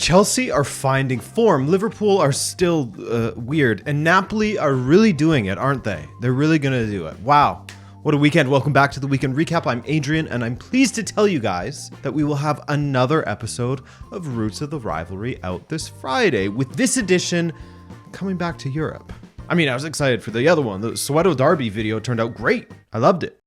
Chelsea are finding form, Liverpool are still weird, and Napoli are really doing it, aren't they? They're really gonna do it. Wow. What a weekend. Welcome back to the Weekend Recap. I'm Adrian, and I'm pleased to tell you guys that we will have another episode of Roots of the Rivalry out this Friday, with this edition coming back to Europe. I mean, I was excited for the other one. The Scudetto Derby video turned out great. I loved it.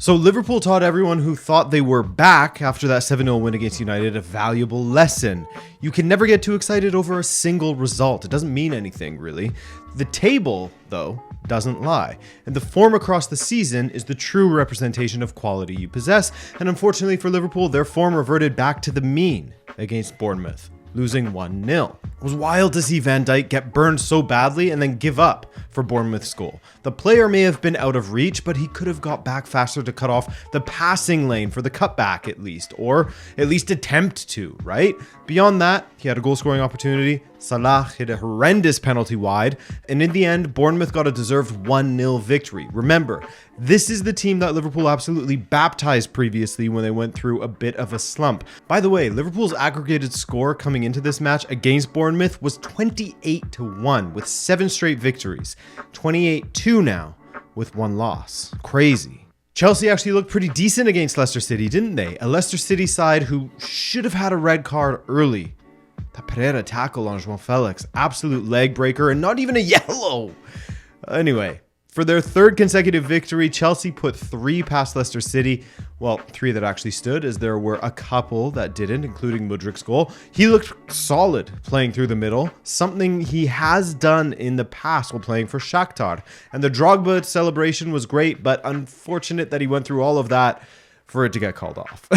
So Liverpool taught everyone who thought they were back after that 7-0 win against United a valuable lesson. You can never get too excited over a single result. It doesn't mean anything, really. The table, though, doesn't lie. And the form across the season is the true representation of quality you possess. And unfortunately for Liverpool, their form reverted back to the mean against Bournemouth, losing 1-0. It was wild to see Van Dijk get burned so badly and then give up for Bournemouth's goal. The player may have been out of reach, but he could have got back faster to cut off the passing lane for the cutback at least, or at least attempt to, right? Beyond that, he had a goal-scoring opportunity. Salah hit a horrendous penalty wide, and in the end, Bournemouth got a deserved 1-0 victory. Remember, this is the team that Liverpool absolutely baptized previously when they went through a bit of a slump. By the way, Liverpool's aggregated score coming into this match against Bournemouth was 28-1 with 7 straight victories. 28-2 now with 1 loss. Crazy. Chelsea actually looked pretty decent against Leicester City, didn't they? A Leicester City side who should have had a red card early. That Pereira tackle on João Felix, absolute leg breaker and not even a yellow. Anyway, for their third consecutive victory, Chelsea put 3 past Leicester City. Well, 3 that actually stood, as there were a couple that didn't, including Mudryk's goal. He looked solid playing through the middle, something he has done in the past while playing for Shakhtar. And the Drogba celebration was great, but unfortunate that he went through all of that for it to get called off.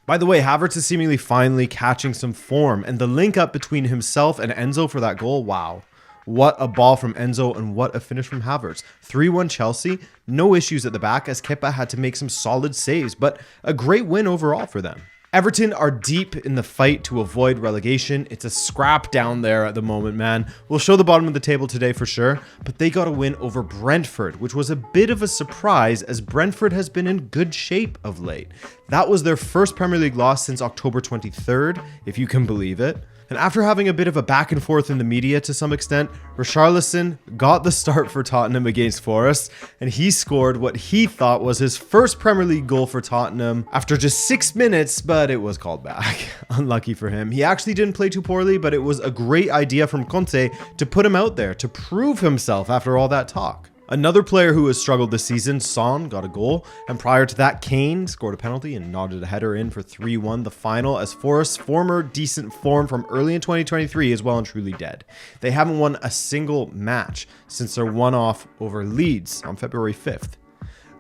By the way, Havertz is seemingly finally catching some form, and the link up between himself and Enzo for that goal, wow. What a ball from Enzo and what a finish from Havertz. 3-1 Chelsea, no issues at the back as Kepa had to make some solid saves, but a great win overall for them. Everton are deep in the fight to avoid relegation. It's a scrap down there at the moment, man. We'll show the bottom of the table today for sure, but they got a win over Brentford, which was a bit of a surprise as Brentford has been in good shape of late. That was their first Premier League loss since October 23rd, if you can believe it. And after having a bit of a back and forth in the media to some extent, Richarlison got the start for Tottenham against Forest, and he scored what he thought was his first Premier League goal for Tottenham after just 6 minutes, but it was called back. Unlucky for him. He actually didn't play too poorly, but it was a great idea from Conte to put him out there to prove himself after all that talk. Another player who has struggled this season, Son, got a goal, and prior to that, Kane scored a penalty and nodded a header in for 3-1 the final, as Forest's former decent form from early in 2023 is well and truly dead. They haven't won a single match since their one-off over Leeds on February 5th.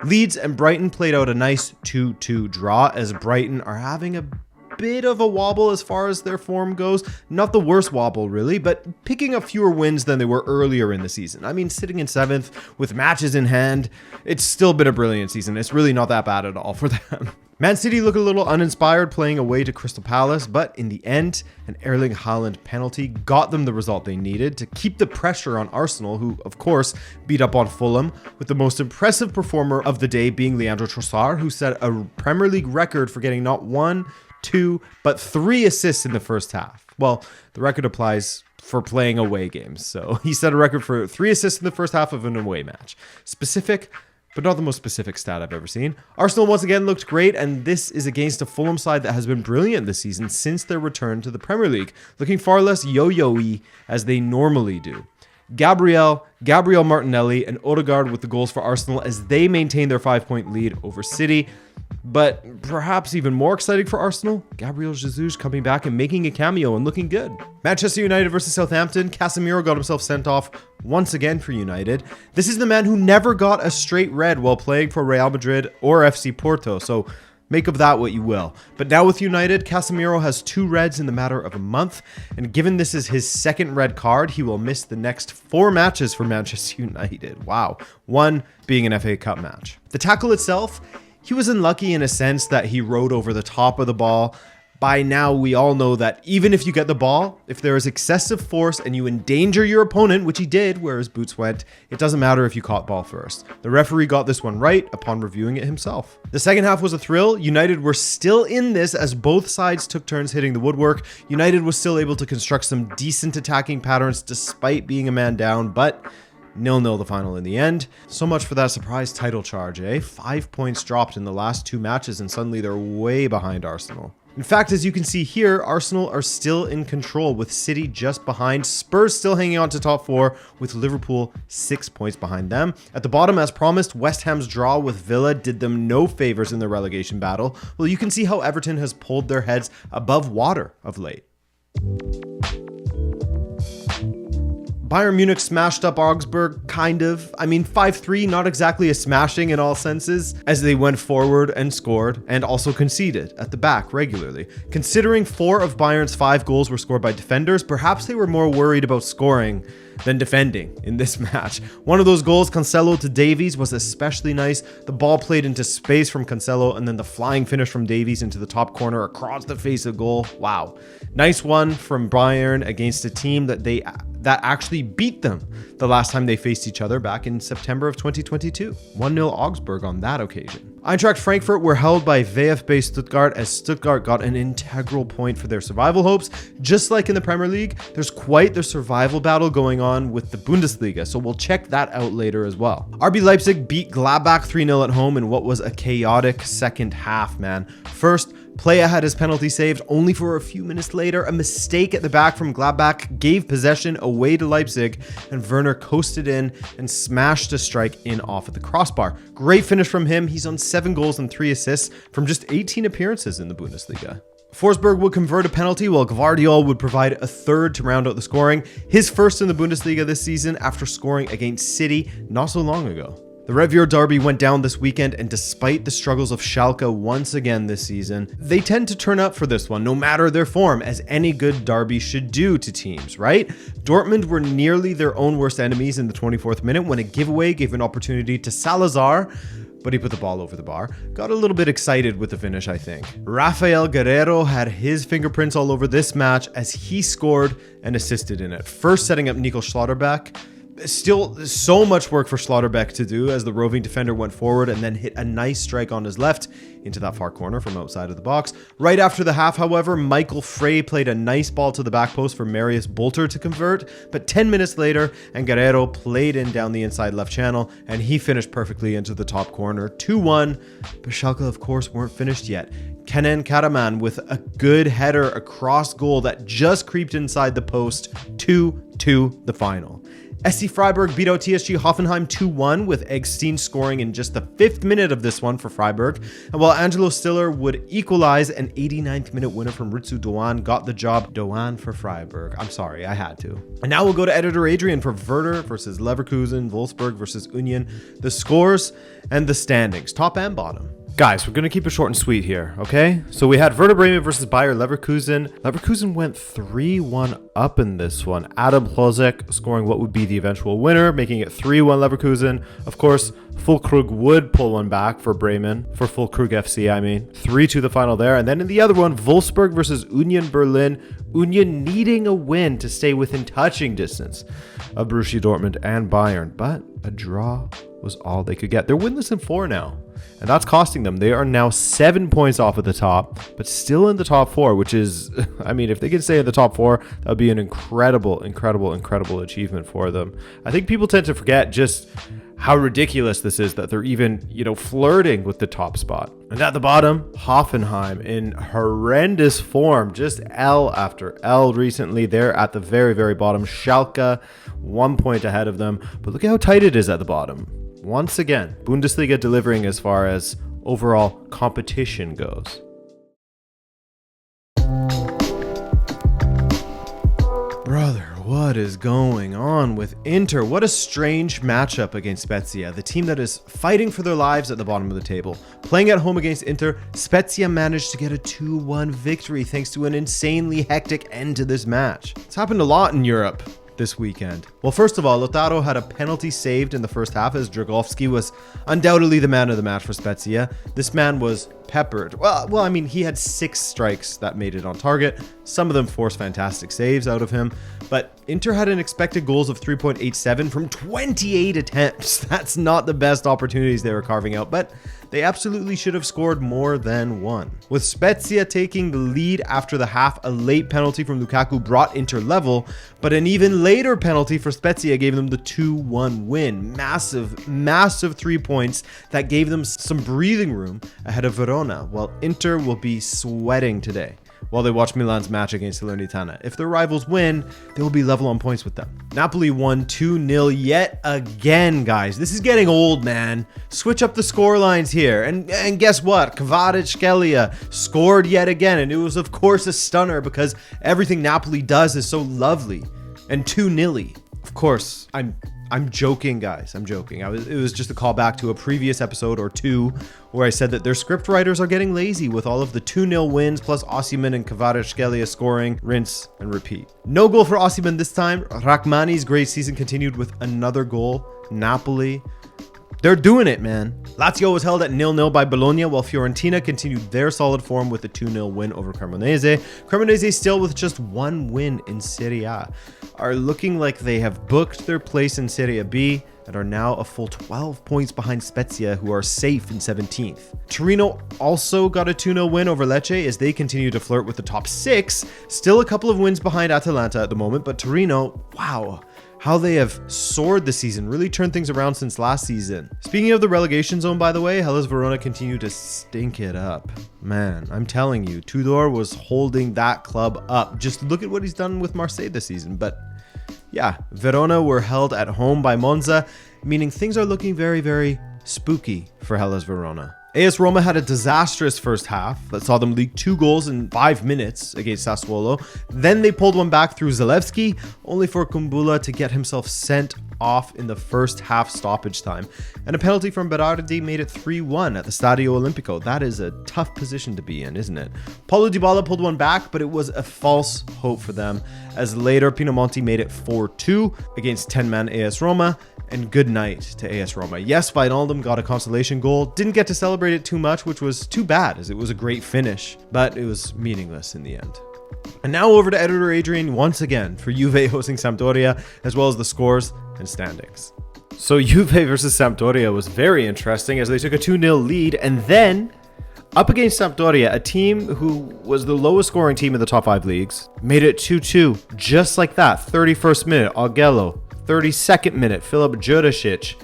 Leeds and Brighton played out a nice 2-2 draw, as Brighton are having a bit of a wobble as far as their form goes. Not the worst wobble really, but picking up fewer wins than they were earlier in the season. I mean, sitting in 7th with matches in hand, it's still been a brilliant season. It's really not that bad at all for them. Man City look a little uninspired playing away to Crystal Palace, but in the end, an Erling Haaland penalty got them the result they needed to keep the pressure on Arsenal, who, of course, beat up on Fulham, with the most impressive performer of the day being Leandro Trossard, who set a Premier League record for getting not 1, 2, but 3 assists in the first half. Well, the record applies for playing away games. So he set a record for 3 assists in the first half of an away match. Specific, but not the most specific stat I've ever seen. Arsenal once again looked great, and this is against a Fulham side that has been brilliant this season since their return to the Premier League, looking far less yo-yo-y as they normally do. Gabriel Martinelli, and Odegaard with the goals for Arsenal as they maintain their 5-point lead over City. But perhaps even more exciting for Arsenal, Gabriel Jesus coming back and making a cameo and looking good. Manchester United versus Southampton, Casemiro got himself sent off once again for United. This is the man who never got a straight red while playing for Real Madrid or FC Porto, so make of that what you will. But now with United, Casemiro has 2 reds in the matter of a month, and given this is his 2nd red card, he will miss the next 4 matches for Manchester United. Wow. 1 being an FA Cup match. The tackle itself, he was unlucky in a sense that he rode over the top of the ball, By now, we all know that even if you get the ball, if there is excessive force and you endanger your opponent, which he did where his boots went, it doesn't matter if you caught ball first. The referee got this one right upon reviewing it himself. The second half was a thrill. United were still in this as both sides took turns hitting the woodwork. United was still able to construct some decent attacking patterns despite being a man down, but 0-0 the final in the end. So much for that surprise title charge, eh? 5 points dropped in the last 2 matches and suddenly they're way behind Arsenal. In fact, as you can see here, Arsenal are still in control with City just behind, Spurs still hanging on to top 4 with Liverpool 6 points behind them. At the bottom, as promised, West Ham's draw with Villa did them no favors in the relegation battle. Well, you can see how Everton has pulled their heads above water of late. Bayern Munich smashed up Augsburg, kind of. I mean, 5-3, not exactly a smashing in all senses, as they went forward and scored, and also conceded at the back regularly. Considering 4 of Bayern's 5 goals were scored by defenders, perhaps they were more worried about scoring than defending in this match. One of those goals, Cancelo to Davies, was especially nice. The ball played into space from Cancelo, and then the flying finish from Davies into the top corner across the face of goal. Wow. Nice one from Bayern against a team that actually beat them the last time they faced each other back in September of 2022. 1-0 Augsburg on that occasion. Eintracht Frankfurt were held by VfB Stuttgart as Stuttgart got an integral point for their survival hopes. Just like in the Premier League, there's quite the survival battle going on with the Bundesliga, so we'll check that out later as well. RB Leipzig beat Gladbach 3-0 at home in what was a chaotic second half, man. First, Playa had his penalty saved, only for a few minutes later, a mistake at the back from Gladbach gave possession away to Leipzig, and Werner coasted in and smashed a strike in off at the crossbar. Great finish from him. He's on 7 goals and 3 assists from just 18 appearances in the Bundesliga. Forsberg would convert a penalty while Gvardiol would provide a third to round out the scoring, his first in the Bundesliga this season after scoring against City not so long ago. The Revier derby went down this weekend, and despite the struggles of Schalke once again this season, they tend to turn up for this one, no matter their form, as any good derby should do to teams, right? Dortmund were nearly their own worst enemies in the 24th minute when a giveaway gave an opportunity to Salazar, but he put the ball over the bar. Got a little bit excited with the finish, I think. Rafael Guerreiro had his fingerprints all over this match as he scored and assisted in it, first setting up Nico Schlotterbeck. Still so much work for Schlotterbeck to do as the roving defender went forward and then hit a nice strike on his left into that far corner from outside of the box. Right after the half, however, Michael Frey played a nice ball to the back post for Marius Bolter to convert, but 10 minutes later, and Guerreiro played in down the inside left channel, and he finished perfectly into the top corner, 2-1, but Schalke, of course, weren't finished yet. Kenan Karaman with a good header across goal that just creeped inside the post, 2-2 the final. SC Freiburg beat out TSG Hoffenheim 2-1 with Eggstein scoring in just the 5th minute of this one for Freiburg. And while Angelo Stiller would equalize, an 89th minute winner from Ritsu Doan got the job. Doan for Freiburg. I'm sorry, I had to. And now we'll go to editor Adrian for Werder versus Leverkusen, Wolfsburg versus Union, the scores and the standings, top and bottom. Guys, we're going to keep it short and sweet here, okay? So we had Werder Bremen versus Bayer Leverkusen. Leverkusen went 3-1 up in this one. Adam Hlozek scoring what would be the eventual winner, making it 3-1 Leverkusen. Of course, Füllkrug would pull one back for Bremen, for Füllkrug FC, I mean. 3-2 the final there. And then in the other one, Wolfsburg versus Union Berlin. Union needing a win to stay within touching distance of Borussia Dortmund and Bayern. But a draw was all they could get. They're winless in 4 now. And that's costing them. They are now 7 points off at the top, but still in the top 4, which is, I mean, if they can stay in the top 4, that would be an incredible achievement for them. I think people tend to forget just how ridiculous this is that they're even, flirting with the top spot. And at the bottom, Hoffenheim in horrendous form, just L after L recently. They're at the very, very bottom. Schalke, 1 point ahead of them. But look at how tight it is at the bottom. Once again, Bundesliga delivering as far as overall competition goes. Brother, what is going on with Inter? What a strange matchup against Spezia, the team that is fighting for their lives at the bottom of the table. Playing at home against Inter, Spezia managed to get a 2-1 victory thanks to an insanely hectic end to this match. It's happened a lot in Europe this weekend. Well, first of all, Lautaro had a penalty saved in the first half as Dragowski was undoubtedly the man of the match for Spezia. This man was peppered. Well, I mean, he had 6 strikes that made it on target. Some of them forced fantastic saves out of him, but Inter had an expected goals of 3.87 from 28 attempts. That's not the best opportunities they were carving out, but they absolutely should have scored more than one. With Spezia taking the lead after the half, a late penalty from Lukaku brought Inter level, but an even later penalty for Spezia gave them the 2-1 win. Massive 3 points that gave them some breathing room ahead of Verona, while Inter will be sweating today while they watch Milan's match against Salernitana. If their rivals win, they will be level on points with them. Napoli won 2-0 yet again, guys. This is getting old, man. Switch up the score lines here. And guess what? Kvaratskhelia scored yet again, and it was, of course, a stunner because everything Napoli does is so lovely. And 2-0. Of course, I'm joking, guys. I'm joking. It was just a callback to a previous episode or two where I said that their script writers are getting lazy with all of the 2-0 wins plus Osimhen and Kvaratskhelia scoring, rinse and repeat. No goal for Osimhen this time. Rachmani's great season continued with another goal. Napoli, they're doing it, man. Lazio was held at 0-0 by Bologna, while Fiorentina continued their solid form with a 2-0 win over Cremonese. Cremonese, still with just 1 win in Serie A, are looking like they have booked their place in Serie B and are now a full 12 points behind Spezia, who are safe in 17th. Torino also got a 2-0 win over Lecce as they continue to flirt with the top 6. Still a couple of wins behind Atalanta at the moment, but Torino, wow, how they have soared this season, really turned things around since last season. Speaking of the relegation zone, by the way, Hellas Verona continue to stink it up. Man, I'm telling you, Tudor was holding that club up. Just look at what he's done with Marseille this season. But yeah, Verona were held at home by Monza, meaning things are looking very, very spooky for Hellas Verona. AS Roma had a disastrous first half that saw them leak 2 goals in 5 minutes against Sassuolo. Then they pulled one back through Zalewski, only for Kumbula to get himself sent off in the first half stoppage time. And a penalty from Berardi made it 3-1 at the Stadio Olimpico. That is a tough position to be in, isn't it? Paulo Dybala pulled one back, but it was a false hope for them, as later Pinamonti made it 4-2 against 10-man AS Roma. And good night to AS Roma. Yes, Wijnaldum got a consolation goal. Didn't get to celebrate it too much, which was too bad, as it was a great finish, but it was meaningless in the end. And now over to editor Adrian once again for Juve hosting Sampdoria, as well as the scores and standings. So Juve versus Sampdoria was very interesting as they took a 2-0 lead, and then up against Sampdoria, a team who was the lowest scoring team in the top 5 leagues, made it 2-2 just like that. 31st minute, Augello. 32nd minute, Filip Juricic,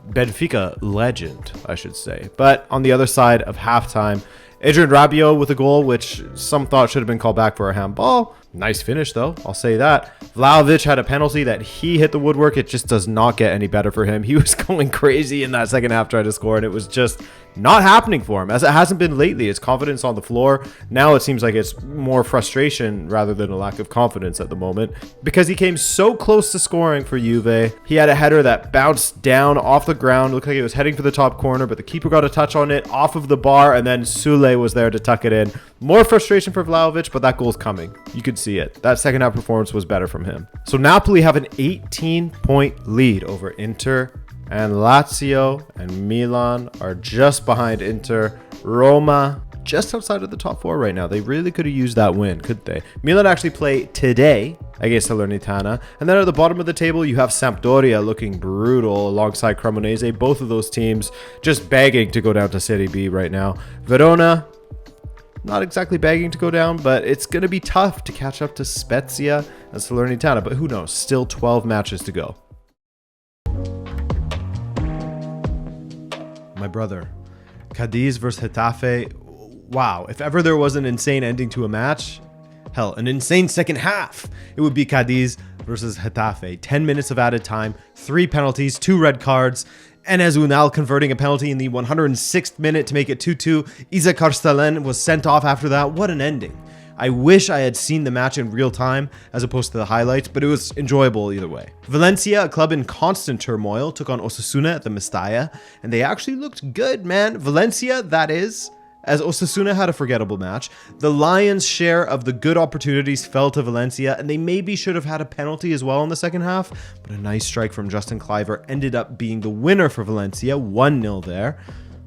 Benfica legend, I should say. But on the other side of halftime, Adrian Rabiot with a goal, which some thought should have been called back for a handball. Nice finish, though. I'll say that. Vlahovic had a penalty that he hit the woodwork. It just does not get any better for him. He was going crazy in that second half trying to score, and it was just not happening for him, as it hasn't been lately. His confidence on the floor. Now it seems like it's more frustration rather than a lack of confidence at the moment, because he came so close to scoring for Juve. He had a header that bounced down off the ground. Looked like it was heading for the top corner, but the keeper got a touch on it off of the bar, and then Sule was there to tuck it in. More frustration for Vlahovic, but that goal's coming. You could see it. That second half performance was better from him. So Napoli have an 18-point lead over Inter, and Lazio and Milan are just behind Inter. Roma just outside of the top 4 right now. They really could have used that win, couldn't they? Milan actually play today against Salernitana. And then at the bottom of the table, you have Sampdoria looking brutal alongside Cremonese. Both of those teams just begging to go down to Serie B right now. Verona, not exactly begging to go down, but it's going to be tough to catch up to Spezia and Salernitana. But who knows? Still 12 matches to go. My brother, Cadiz versus Getafe. Wow, if ever there was an insane ending to a match, hell, an insane second half, it would be Cadiz versus Getafe. 10 minutes of added time, 3 penalties, 2 red cards, Enes Unal converting a penalty in the 106th minute to make it 2-2. Isa Carstelen was sent off after that. What an ending. I wish I had seen the match in real time as opposed to the highlights, but it was enjoyable either way. Valencia, a club in constant turmoil, took on Osasuna at the Mestalla, and they actually looked good, man. Valencia, that is, as Osasuna had a forgettable match. The Lions' share of the good opportunities fell to Valencia, and they maybe should have had a penalty as well in the second half, but a nice strike from Justin Kluivert ended up being the winner for Valencia, 1-0 there.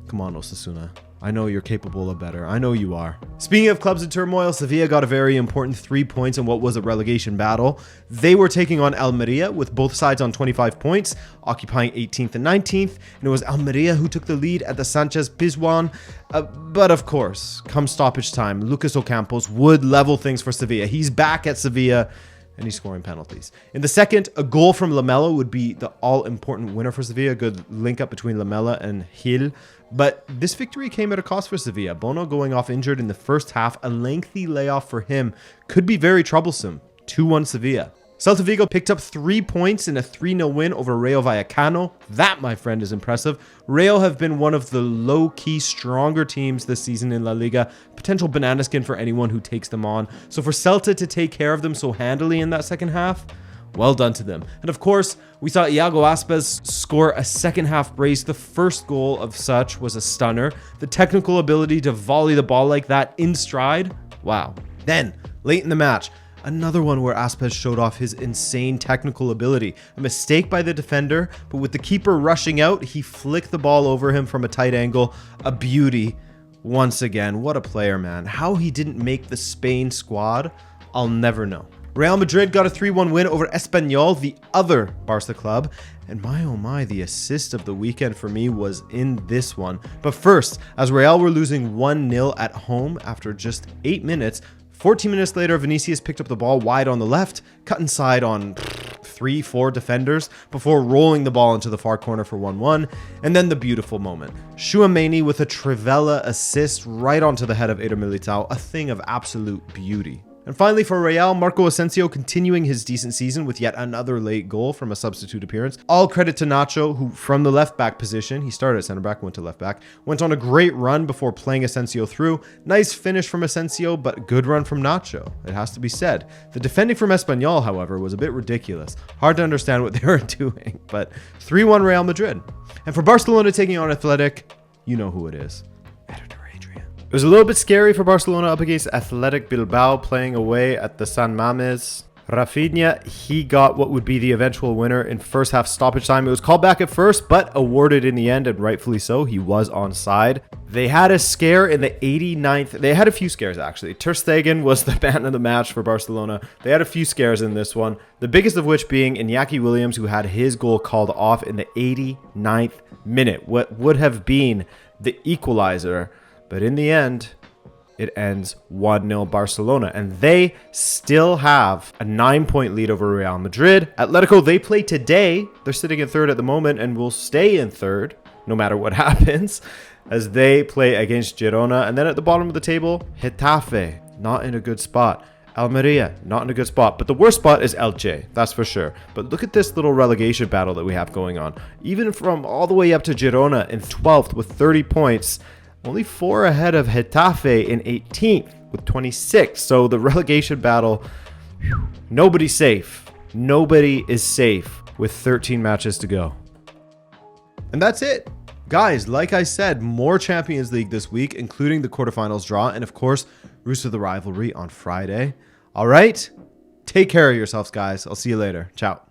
Come on, Osasuna. I know you're capable of better. I know you are. Speaking of clubs in turmoil, Sevilla got a very important 3 points in what was a relegation battle. They were taking on Almeria with both sides on 25 points, occupying 18th and 19th. And it was Almeria who took the lead at the Sanchez Pizjuan. But of course, come stoppage time, Lucas Ocampos would level things for Sevilla. He's back at Sevilla, and he's scoring penalties. In the second, a goal from Lamela would be the all-important winner for Sevilla. Good link up between Lamela and Gil. But this victory came at a cost for Sevilla. Bono going off injured in the first half. A lengthy layoff for him could be very troublesome. 2-1 Sevilla. Celta Vigo picked up 3 points in a 3-0 win over Rayo Vallecano. That, my friend, is impressive. Rayo have been one of the low-key stronger teams this season in La Liga. Potential banana skin for anyone who takes them on. So for Celta to take care of them so handily in that second half, well done to them. And of course, we saw Iago Aspas score a second half brace. The first goal of such was a stunner. The technical ability to volley the ball like that in stride, wow. Then, late in the match, another one where Aspas showed off his insane technical ability. A mistake by the defender, but with the keeper rushing out, he flicked the ball over him from a tight angle. A beauty. Once again, what a player, man. How he didn't make the Spain squad, I'll never know. Real Madrid got a 3-1 win over Espanyol, the other Barca club. And my oh my, the assist of the weekend for me was in this one. But first, as Real were losing 1-0 at home after just 8 minutes, 14 minutes later, Vinicius picked up the ball wide on the left, cut inside on 3-4 defenders before rolling the ball into the far corner for 1-1. And then the beautiful moment. Tchouaméni with a Trivela assist right onto the head of Eder Militao, a thing of absolute beauty. And finally for Real, Marco Asensio continuing his decent season with yet another late goal from a substitute appearance. All credit to Nacho, who from the left back position, he started at center back, went to left back, went on a great run before playing Asensio through. Nice finish from Asensio, but good run from Nacho, it has to be said. The defending from Espanyol, however, was a bit ridiculous. Hard to understand what they were doing, but 3-1 Real Madrid. And for Barcelona taking on Athletic, you know who it is. It was a little bit scary for Barcelona up against Athletic Bilbao playing away at the San Mamés. Rafinha, he got what would be the eventual winner in first half stoppage time. It was called back at first, but awarded in the end, and rightfully so. He was onside. They had a scare in the 89th. They had a few scares, actually. Ter Stegen was the man of the match for Barcelona. They had a few scares in this one, the biggest of which being Iñaki Williams, who had his goal called off in the 89th minute, what would have been the equalizer. But in the end, it ends 1-0 Barcelona. And they still have a 9-point lead over Real Madrid. Atletico, they play today. They're sitting in third at the moment and will stay in third no matter what happens as they play against Girona. And then at the bottom of the table, Getafe, not in a good spot. Almeria, not in a good spot. But the worst spot is Elche, that's for sure. But look at this little relegation battle that we have going on. Even from all the way up to Girona in 12th with 30 points, only 4 ahead of Getafe in 18th with 26. So the relegation battle, nobody's safe. Nobody is safe with 13 matches to go. And that's it. Guys, like I said, more Champions League this week, including the quarterfinals draw. And of course, Roost of the Rivalry on Friday. All right. Take care of yourselves, guys. I'll see you later. Ciao.